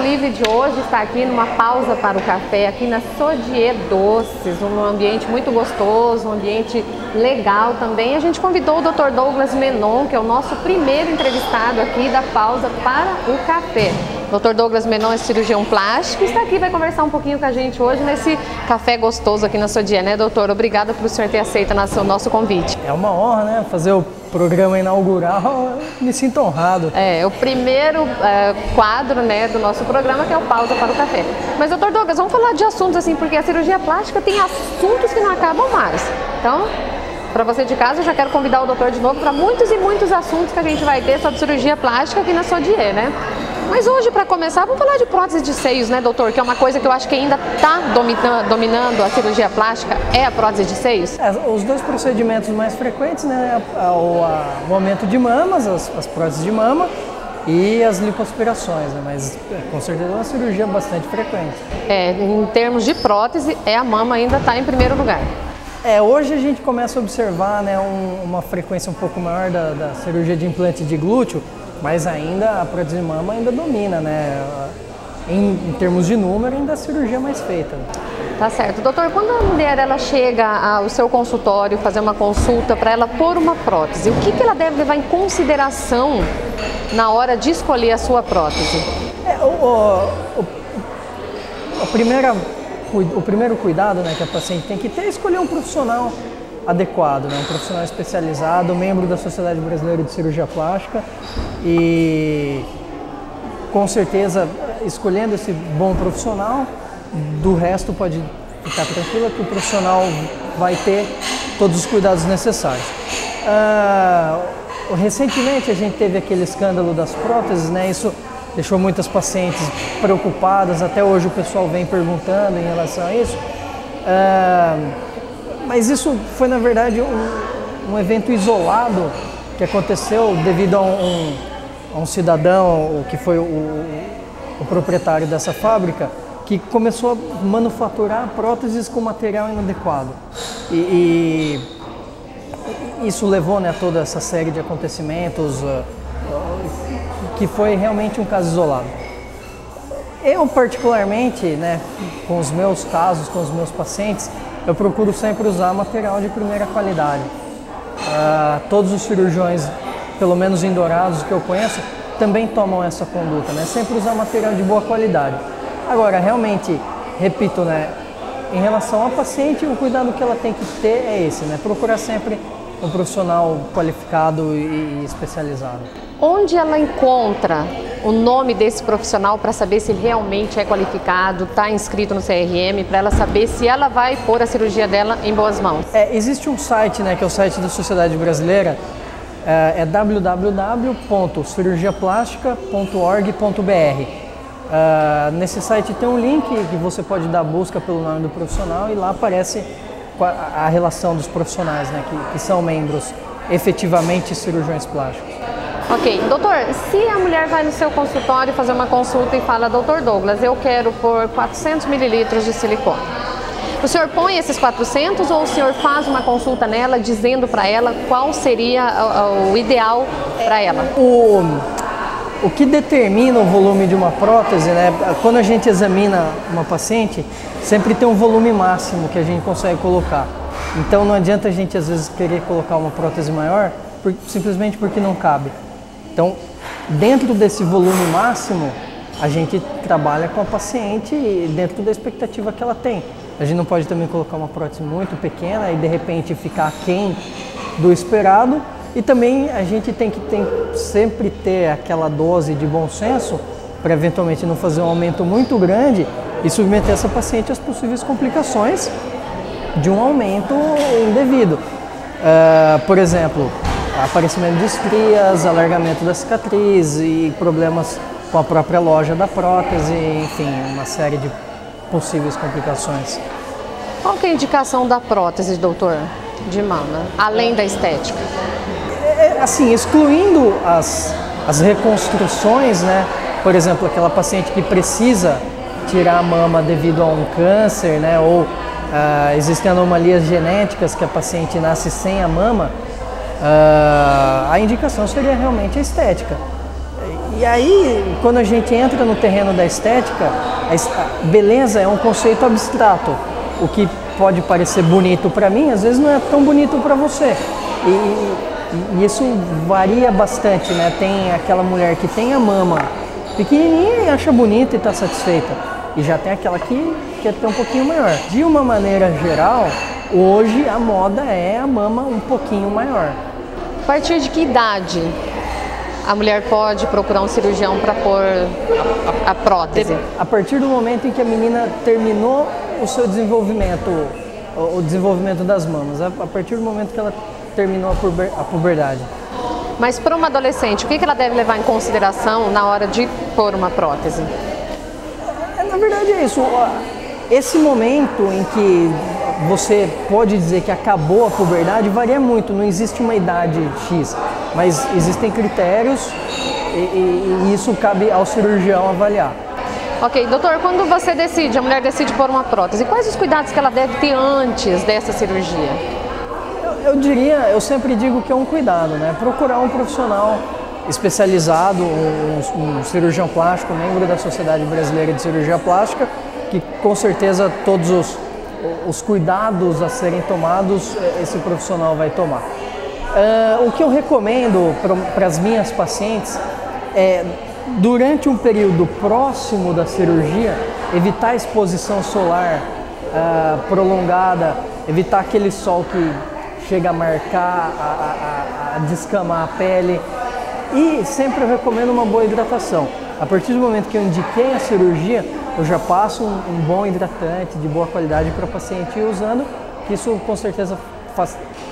Livre de hoje está aqui numa pausa para o café, aqui na Sodier Doces, um ambiente muito gostoso, um ambiente legal também. A gente convidou o Dr. Douglas Menon, que é o nosso primeiro entrevistado aqui da pausa para o café. Dr. Douglas Menon é cirurgião plástico e está aqui, vai conversar um pouquinho com a gente hoje nesse café gostoso aqui na Sodier, né, doutor? Obrigada por o senhor ter aceito o nosso convite. É uma honra, né, fazer o programa inaugural, me sinto honrado. É o primeiro quadro, né, do nosso programa, que é o Pausa para o Café. Mas, doutor Douglas, vamos falar de assuntos assim, porque a cirurgia plástica tem assuntos que não acabam mais. Então, para você de casa, eu já quero convidar o doutor de novo para muitos e muitos assuntos que a gente vai ter sobre cirurgia plástica aqui na Sodier, né? Mas hoje, para começar, vamos falar de prótese de seios, né, doutor? Que é uma coisa que eu acho que ainda está dominando a cirurgia plástica, é a prótese de seios? Os dois procedimentos mais frequentes, né, o aumento de mamas, as próteses de mama e as lipoaspirações, né, mas com certeza é uma cirurgia bastante frequente. Em termos de prótese, a mama ainda está em primeiro lugar. Hoje a gente começa a observar, né, uma frequência um pouco maior da cirurgia de implante de glúteo, mas ainda a prótese de mama ainda domina, né? Em termos de número, ainda a cirurgia mais feita. Tá certo. Doutor, quando a mulher ela chega ao seu consultório fazer uma consulta para ela pôr uma prótese, o que ela deve levar em consideração na hora de escolher a sua prótese? O primeiro cuidado, né, que a paciente tem que ter é escolher um profissional adequado, né? Um profissional especializado, membro da Sociedade Brasileira de Cirurgia Plástica e com certeza escolhendo esse bom profissional, do resto pode ficar tranquila que o profissional vai ter todos os cuidados necessários. Recentemente a gente teve aquele escândalo das próteses, né? Isso deixou muitas pacientes preocupadas, até hoje o pessoal vem perguntando em relação a isso. Mas isso foi, na verdade, um evento isolado que aconteceu devido a um cidadão, que foi o proprietário dessa fábrica, que começou a manufaturar próteses com material inadequado. E isso levou, né, a toda essa série de acontecimentos, que foi realmente um caso isolado. Eu, particularmente, né, com os meus casos, com os meus pacientes, eu procuro sempre usar material de primeira qualidade. Todos os cirurgiões, pelo menos em Dourados, que eu conheço, também tomam essa conduta, né? Sempre usar material de boa qualidade. Agora, realmente, repito, né, em relação ao paciente, o cuidado que ela tem que ter é esse, né? Procurar sempre um profissional qualificado e especializado. Onde ela encontra o nome desse profissional para saber se ele realmente é qualificado, está inscrito no CRM, para ela saber se ela vai pôr a cirurgia dela em boas mãos? Existe um site, né, que é o site da Sociedade Brasileira, é www.cirurgiaplastica.org.br. Nesse site tem um link que você pode dar busca pelo nome do profissional e lá aparece a relação dos profissionais, né, que são membros efetivamente cirurgiões plásticos. Ok, doutor, se a mulher vai no seu consultório fazer uma consulta e fala, doutor Douglas, eu quero pôr 400 mililitros de silicone. O senhor põe esses 400 ou o senhor faz uma consulta nela dizendo para ela qual seria o ideal para ela? O que determina o volume de uma prótese, né? Quando a gente examina uma paciente, sempre tem um volume máximo que a gente consegue colocar. Então não adianta a gente às vezes querer colocar uma prótese maior simplesmente porque não cabe. Então, dentro desse volume máximo, a gente trabalha com a paciente dentro da expectativa que ela tem. A gente não pode também colocar uma prótese muito pequena e de repente ficar aquém do esperado. E também a gente tem que sempre ter aquela dose de bom senso para eventualmente não fazer um aumento muito grande e submeter essa paciente às possíveis complicações de um aumento indevido. Por exemplo, aparecimento de estrias, alargamento da cicatriz e problemas com a própria loja da prótese, enfim, uma série de possíveis complicações. Qual que é a indicação da prótese, doutor, de mama, além da estética? Assim, excluindo as reconstruções, né? Por exemplo, aquela paciente que precisa tirar a mama devido a um câncer, né? Ou existem anomalias genéticas que a paciente nasce sem a mama, a indicação seria realmente a estética. E aí, quando a gente entra no terreno da estética, a beleza é um conceito abstrato. O que pode parecer bonito para mim, às vezes não é tão bonito para você. E isso varia bastante, né? Tem aquela mulher que tem a mama pequenininha e acha bonita e está satisfeita. E já tem aquela que quer ter um pouquinho maior. De uma maneira geral, hoje a moda é a mama um pouquinho maior. A partir de que idade a mulher pode procurar um cirurgião para pôr a prótese? A partir do momento em que a menina terminou o seu desenvolvimento, o desenvolvimento das mamas, a partir do momento que ela terminou a puberdade. Mas para uma adolescente, o que ela deve levar em consideração na hora de pôr uma prótese? Na verdade é isso. Esse momento em que você pode dizer que acabou a puberdade varia muito, não existe uma idade X, mas existem critérios e isso cabe ao cirurgião avaliar. Ok, doutor, quando a mulher decide pôr uma prótese, quais os cuidados que ela deve ter antes dessa cirurgia? Eu sempre digo que é um cuidado, né? Procurar um profissional especializado, um cirurgião plástico, membro da Sociedade Brasileira de Cirurgia Plástica, que com certeza todos os cuidados a serem tomados, esse profissional vai tomar. O que eu recomendo para as minhas pacientes é, durante um período próximo da cirurgia, evitar a exposição solar prolongada, evitar aquele sol que chega a marcar, a descamar a pele. E sempre eu recomendo uma boa hidratação. A partir do momento que eu indiquei a cirurgia, eu já passo um bom hidratante de boa qualidade para o paciente ir usando, que isso com certeza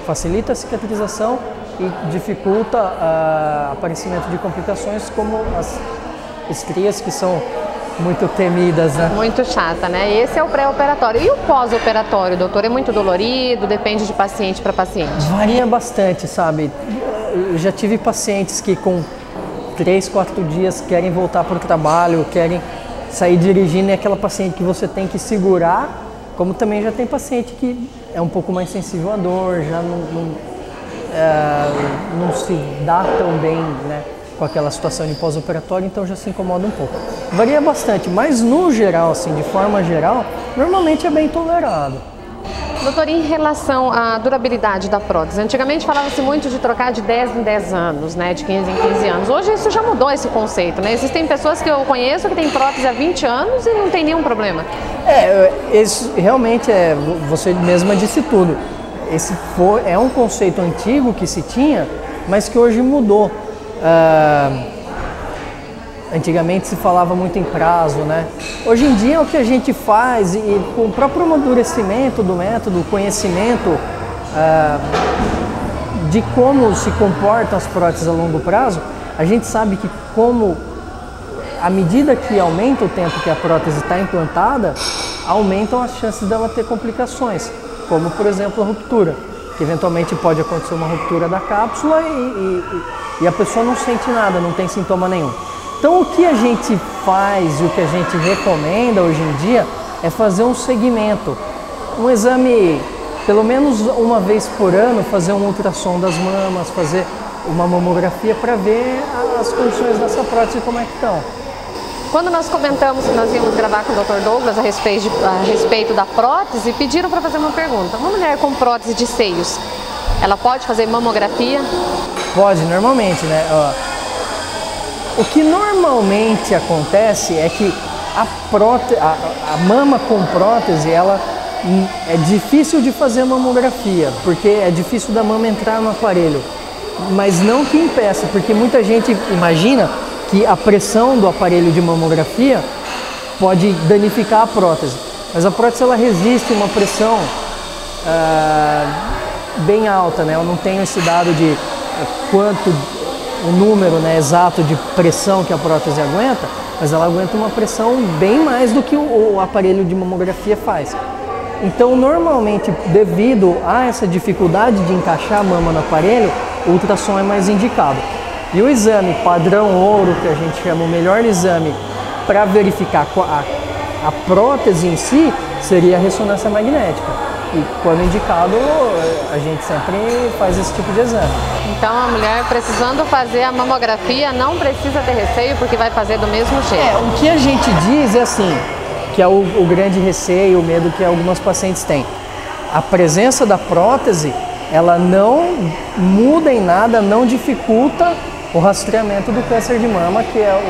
facilita a cicatrização e dificulta o aparecimento de complicações como as estrias, que são muito temidas, né? Muito chata, né? Esse é o pré-operatório. E o pós-operatório, doutor? É muito dolorido? Depende de paciente para paciente? Varia bastante, sabe? Eu já tive pacientes que com 3, 4 dias querem voltar para o trabalho, querem sair dirigindo, é aquela paciente que você tem que segurar, como também já tem paciente que é um pouco mais sensível à dor, já não se dá tão bem, né, com aquela situação de pós-operatório, então já se incomoda um pouco. Varia bastante, mas no geral, assim, de forma geral, normalmente é bem tolerado. Doutor, em relação à durabilidade da prótese, antigamente falava-se muito de trocar de 10 em 10 anos, né, de 15 em 15 anos. Hoje isso já mudou, esse conceito, né? Existem pessoas que eu conheço que têm prótese há 20 anos e não tem nenhum problema. Esse realmente você mesma disse tudo. Esse é um conceito antigo que se tinha, mas que hoje mudou. Antigamente se falava muito em prazo, né? Hoje em dia o que a gente faz, e com o próprio amadurecimento do método, o conhecimento de como se comportam as próteses a longo prazo, a gente sabe que à medida que aumenta o tempo que a prótese está implantada, aumentam as chances dela ter complicações, como por exemplo a ruptura, que eventualmente pode acontecer uma ruptura da cápsula e a pessoa não sente nada, não tem sintoma nenhum. Então o que a gente faz e o que a gente recomenda hoje em dia é fazer um segmento, um exame pelo menos uma vez por ano, fazer um ultrassom das mamas, fazer uma mamografia para ver as condições dessa prótese como é que estão. Quando nós comentamos que nós íamos gravar com o Dr. Douglas a respeito da prótese, pediram para fazer uma pergunta. Uma mulher com prótese de seios, ela pode fazer mamografia? Pode, normalmente, né? O que normalmente acontece é que a mama com prótese, ela é difícil de fazer mamografia, porque é difícil da mama entrar no aparelho. Mas não que impeça, porque muita gente imagina que a pressão do aparelho de mamografia pode danificar a prótese. Mas a prótese ela resiste a uma pressão bem alta, né? Eu não tenho esse dado de quanto o número, né, exato de pressão que a prótese aguenta, mas ela aguenta uma pressão bem mais do que o aparelho de mamografia faz. Então, normalmente, devido a essa dificuldade de encaixar a mama no aparelho, o ultrassom é mais indicado. E o exame padrão ouro, que a gente chama o melhor exame para verificar a prótese em si, seria a ressonância magnética. E quando indicado, a gente sempre faz esse tipo de exame. Então a mulher precisando fazer a mamografia não precisa ter receio porque vai fazer do mesmo jeito. O que a gente diz é assim, que é o grande receio, o medo que algumas pacientes têm. A presença da prótese, ela não muda em nada, não dificulta o rastreamento do câncer de mama, que é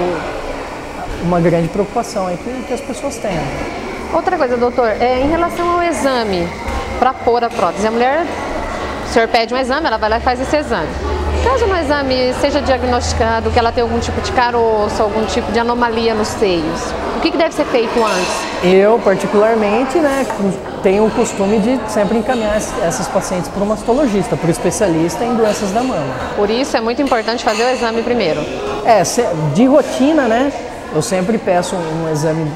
uma grande preocupação aí que as pessoas têm. Outra coisa, doutor, em relação ao exame para pôr a prótese, a mulher, o senhor pede um exame, ela vai lá e faz esse exame. Caso no exame seja diagnosticado que ela tem algum tipo de caroço, algum tipo de anomalia nos seios, o que deve ser feito antes? Eu, particularmente, tenho o costume de sempre encaminhar essas pacientes para o mastologista, para o especialista em doenças da mama. Por isso é muito importante fazer o exame primeiro. De rotina, eu sempre peço um exame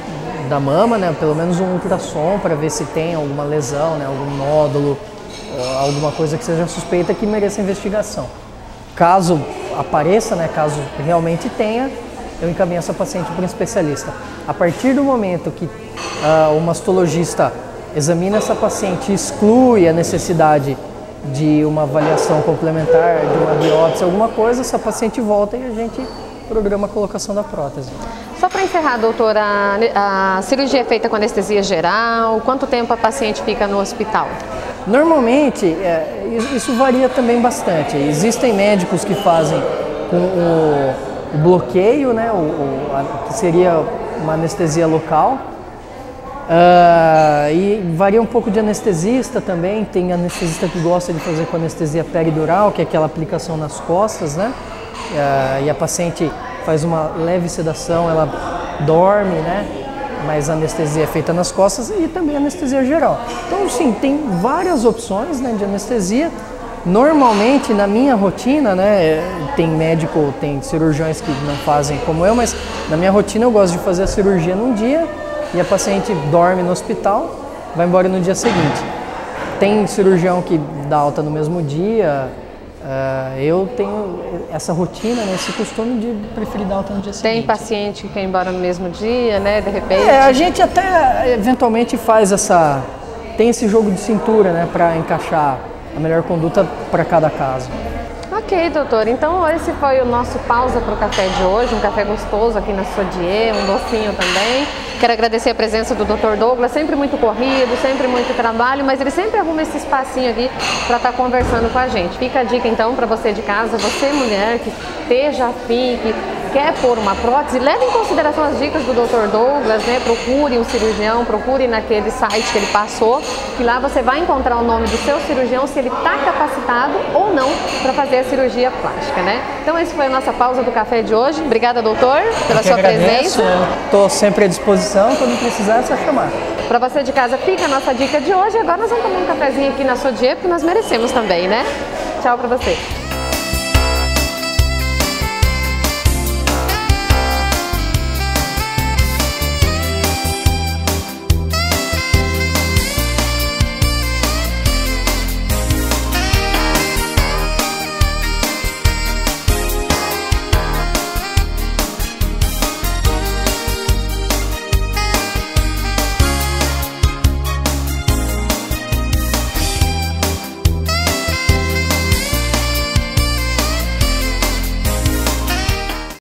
da mama, pelo menos um ultrassom para ver se tem alguma lesão, algum nódulo, alguma coisa que seja suspeita que mereça investigação. Caso apareça, caso realmente tenha, eu encaminho essa paciente para um especialista. A partir do momento que o mastologista examina essa paciente e exclui a necessidade de uma avaliação complementar, de uma biópsia, alguma coisa, essa paciente volta e a gente programa a colocação da prótese. Só para encerrar, doutora, a cirurgia é feita com anestesia geral? Quanto tempo a paciente fica no hospital? Normalmente, isso varia também bastante. Existem médicos que fazem com o bloqueio, que seria uma anestesia local. E varia um pouco de anestesista também. Tem anestesista que gosta de fazer com anestesia peridural, que é aquela aplicação nas costas, e a paciente faz uma leve sedação, ela dorme, mas a anestesia é feita nas costas e também anestesia geral. Então, sim, tem várias opções de anestesia. Normalmente, na minha rotina, tem cirurgiões que não fazem como eu, mas na minha rotina eu gosto de fazer a cirurgia num dia e a paciente dorme no hospital, vai embora no dia seguinte. Tem cirurgião que dá alta no mesmo dia. Eu tenho essa rotina, esse costume de preferir dar alta no dia seguinte. Tem paciente que quer ir embora no mesmo dia, de repente? A gente até eventualmente tem esse jogo de cintura, para encaixar a melhor conduta para cada caso. Ok, doutor. Então esse foi o nosso pausa para o café de hoje, um café gostoso aqui na Sodier, um docinho também. Quero agradecer a presença do Dr. Douglas, sempre muito corrido, sempre muito trabalho, mas ele sempre arruma esse espacinho aqui para estar conversando com a gente. Fica a dica então para você de casa, você mulher que esteja afim, que quer pôr uma prótese, leve em consideração as dicas do Dr. Douglas, procure um cirurgião, procure naquele site que ele passou, que lá você vai encontrar o nome do seu cirurgião, se ele está capacitado ou não para fazer a cirurgia plástica, Então esse foi a nossa pausa do café de hoje. Obrigada, doutor, pela sua presença. Estou sempre à disposição, quando precisar é só chamar. Para você de casa, fica a nossa dica de hoje. Agora nós vamos tomar um cafezinho aqui na Sodier, porque nós merecemos também, Tchau para você.